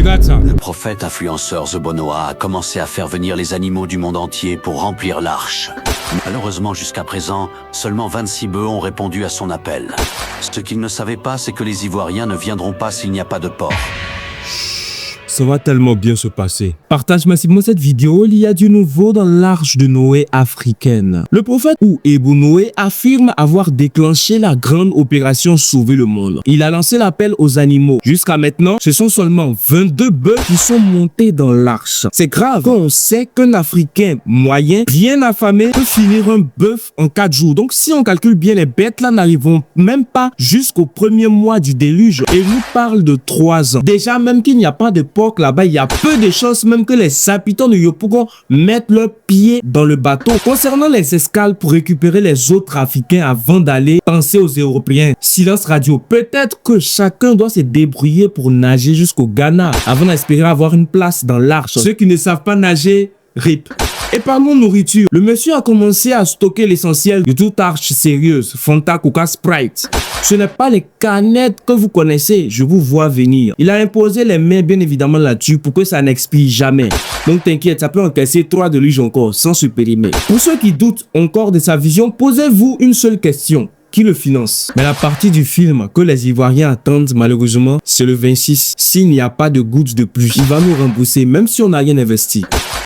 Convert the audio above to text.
Regarde ça. Le prophète influenceur The Bonoa a commencé à faire venir les animaux du monde entier pour remplir l'arche. Malheureusement, jusqu'à présent, seulement 26 bœufs ont répondu à son appel. Ce qu'il ne savait pas, c'est que les Ivoiriens ne viendront pas s'il n'y a pas de porc. Ça va tellement bien se passer. Partage massivement cette vidéo, il y a du nouveau dans l'arche de Noé africaine. Le prophète ou Ebou Noé affirme avoir déclenché la grande opération Sauver le monde. Il a lancé l'appel aux animaux. Jusqu'à maintenant, ce sont seulement 22 bœufs qui sont montés dans l'arche. C'est grave quand on sait qu'un Africain moyen, bien affamé, peut finir un bœuf en 4 jours. Donc si on calcule bien, les bêtes là n'arriveront même pas jusqu'au premier mois du déluge. Et il nous parle de 3 ans. Déjà même qu'il n'y a pas de porc là-bas, il y a peu de chances même que les habitants de Yopougon mettent leurs pieds dans le bateau. Concernant les escales pour récupérer les autres Africains avant d'aller, pensez aux Européens. Silence radio. Peut-être que chacun doit se débrouiller pour nager jusqu'au Ghana avant d'espérer avoir une place dans l'arche. Ceux qui ne savent pas nager, RIP. Et parlons nourriture. Le monsieur a commencé à stocker l'essentiel de toute arche sérieuse, Fanta, Coca, Sprite. Ce n'est pas les canettes que vous connaissez, je vous vois venir. Il a imposé les mains bien évidemment là-dessus pour que ça n'expire jamais. Donc t'inquiète, ça peut encaisser 3 déluges encore sans se périmer. Pour ceux qui doutent encore de sa vision, posez-vous une seule question. Qui le finance? Mais la partie du film que les Ivoiriens attendent malheureusement, c'est le 26. S'il n'y a pas de gouttes de pluie, il va nous rembourser même si on n'a rien investi.